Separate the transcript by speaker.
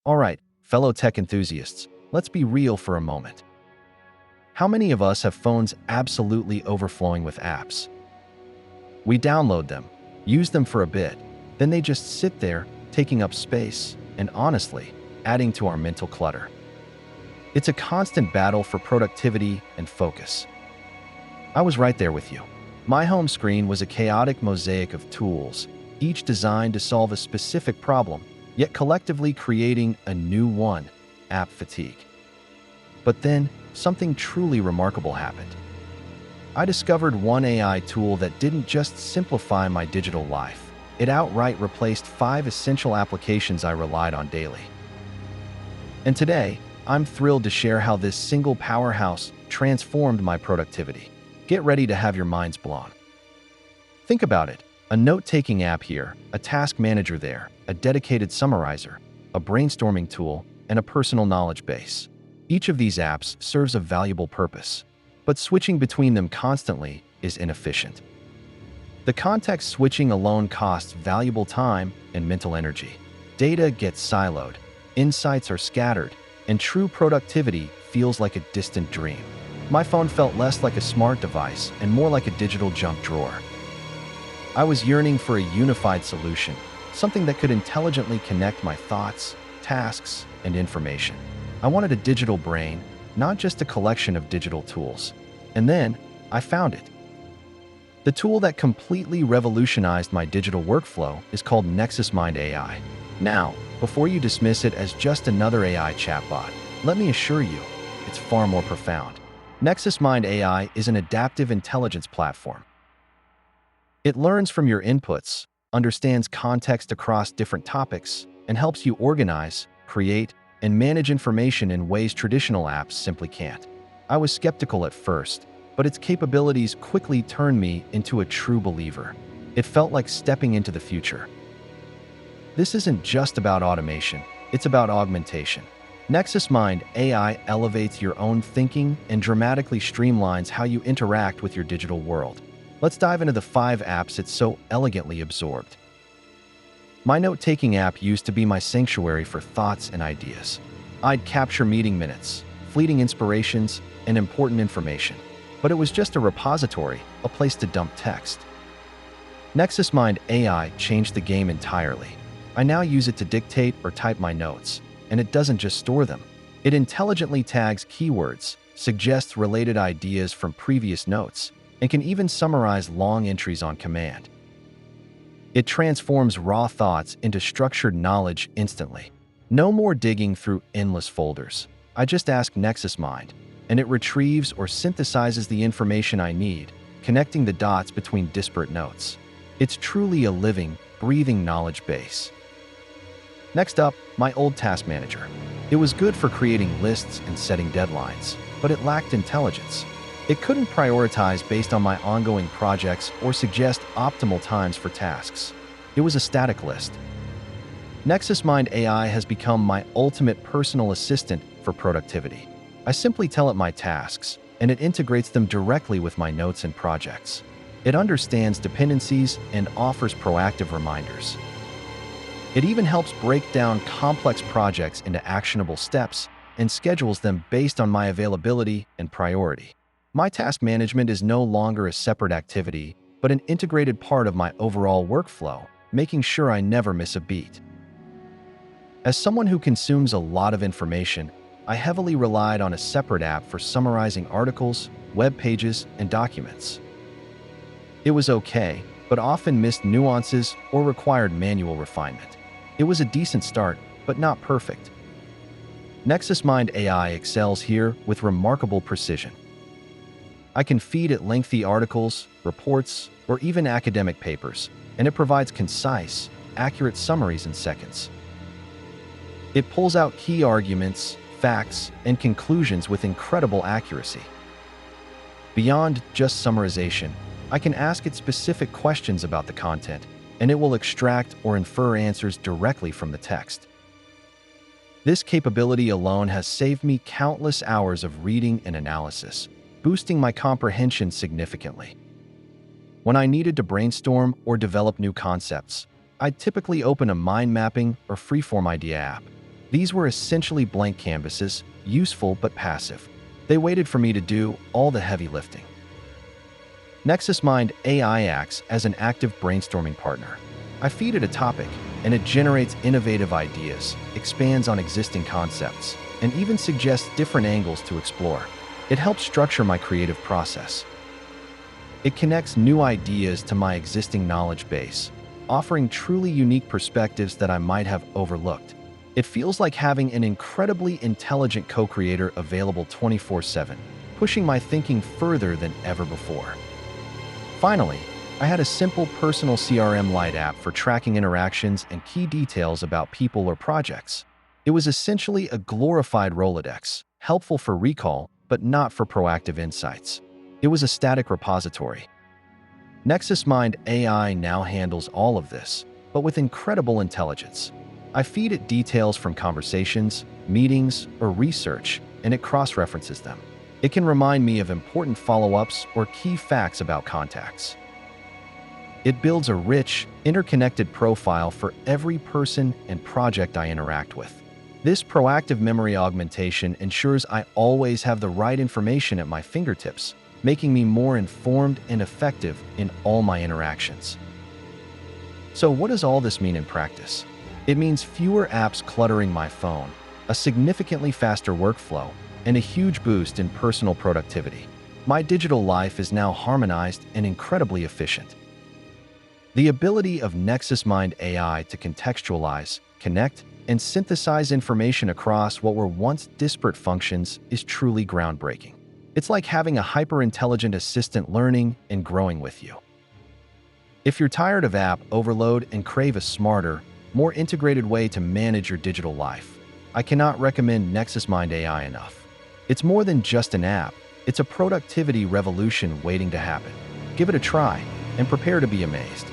Speaker 1: Alright, fellow tech enthusiasts, let's be real for a moment. How many of us have phones absolutely overflowing with apps? We download them, use them for a bit, then they just sit there, taking up space, and honestly, adding to our mental clutter. It's a constant battle for productivity and focus. I was right there with you. My home screen was a chaotic mosaic of tools, each designed to solve a specific problem, yet collectively creating a new one: app fatigue. But then, something truly remarkable happened. I discovered one AI tool that didn't just simplify my digital life. It outright replaced 5 essential applications I relied on daily. And today, I'm thrilled to share how this single powerhouse transformed my productivity. Get ready to have your minds blown. Think about it. A note-taking app here, a task manager there, a dedicated summarizer, a brainstorming tool, and a personal knowledge base. Each of these apps serves a valuable purpose, but switching between them constantly is inefficient. The context switching alone costs valuable time and mental energy. Data gets siloed, insights are scattered, and true productivity feels like a distant dream. My phone felt less like a smart device and more like a digital junk drawer. I was yearning for a unified solution, something that could intelligently connect my thoughts, tasks, and information. I wanted a digital brain, not just a collection of digital tools. And then, I found it. The tool that completely revolutionized my digital workflow is called Nexus Mind AI. Now, before you dismiss it as just another AI chatbot, let me assure you, it's far more profound. Nexus Mind AI is an adaptive intelligence platform. It learns from your inputs, understands context across different topics, and helps you organize, create, and manage information in ways traditional apps simply can't. I was skeptical at first, but its capabilities quickly turned me into a true believer. It felt like stepping into the future. This isn't just about automation, it's about augmentation. Nexus Mind AI elevates your own thinking and dramatically streamlines how you interact with your digital world. Let's dive into the 5 apps it so elegantly absorbed. My note-taking app used to be my sanctuary for thoughts and ideas. I'd capture meeting minutes, fleeting inspirations, and important information. But it was just a repository, a place to dump text. Nexus Mind AI changed the game entirely. I now use it to dictate or type my notes, and it doesn't just store them. It intelligently tags keywords, suggests related ideas from previous notes, and can even summarize long entries on command. It transforms raw thoughts into structured knowledge instantly. No more digging through endless folders. I just ask Nexus Mind, and it retrieves or synthesizes the information I need, connecting the dots between disparate notes. It's truly a living, breathing knowledge base. Next up, my old task manager. It was good for creating lists and setting deadlines, but it lacked intelligence. It couldn't prioritize based on my ongoing projects or suggest optimal times for tasks. It was a static list. Nexus Mind AI has become my ultimate personal assistant for productivity. I simply tell it my tasks, and it integrates them directly with my notes and projects. It understands dependencies and offers proactive reminders. It even helps break down complex projects into actionable steps and schedules them based on my availability and priority. My task management is no longer a separate activity, but an integrated part of my overall workflow, making sure I never miss a beat. As someone who consumes a lot of information, I heavily relied on a separate app for summarizing articles, web pages, and documents. It was okay, but often missed nuances or required manual refinement. It was a decent start, but not perfect. Nexus Mind AI excels here with remarkable precision. I can feed it lengthy articles, reports, or even academic papers, and it provides concise, accurate summaries in seconds. It pulls out key arguments, facts, and conclusions with incredible accuracy. Beyond just summarization, I can ask it specific questions about the content, and it will extract or infer answers directly from the text. This capability alone has saved me countless hours of reading and analysis, boosting my comprehension significantly. When I needed to brainstorm or develop new concepts, I'd typically open a mind mapping or freeform idea app. These were essentially blank canvases, useful but passive. They waited for me to do all the heavy lifting. Nexus Mind AI acts as an active brainstorming partner. I feed it a topic, and it generates innovative ideas, expands on existing concepts, and even suggests different angles to explore. It helps structure my creative process. It connects new ideas to my existing knowledge base, offering truly unique perspectives that I might have overlooked. It feels like having an incredibly intelligent co-creator available 24/7, pushing my thinking further than ever before. Finally, I had a simple personal CRM Lite app for tracking interactions and key details about people or projects. It was essentially a glorified Rolodex, helpful for recall, but not for proactive insights. It was a static repository. Nexus Mind AI now handles all of this, but with incredible intelligence. I feed it details from conversations, meetings, or research, and it cross-references them. It can remind me of important follow-ups or key facts about contacts. It builds a rich, interconnected profile for every person and project I interact with. This proactive memory augmentation ensures I always have the right information at my fingertips, making me more informed and effective in all my interactions. So what does all this mean in practice? It means fewer apps cluttering my phone, a significantly faster workflow, and a huge boost in personal productivity. My digital life is now harmonized and incredibly efficient. The ability of Nexus Mind AI to contextualize, connect, and synthesize information across what were once disparate functions is truly groundbreaking. It's like having a hyper-intelligent assistant learning and growing with you. If you're tired of app overload and crave a smarter, more integrated way to manage your digital life, I cannot recommend Nexus Mind AI enough. It's more than just an app, it's a productivity revolution waiting to happen. Give it a try and prepare to be amazed.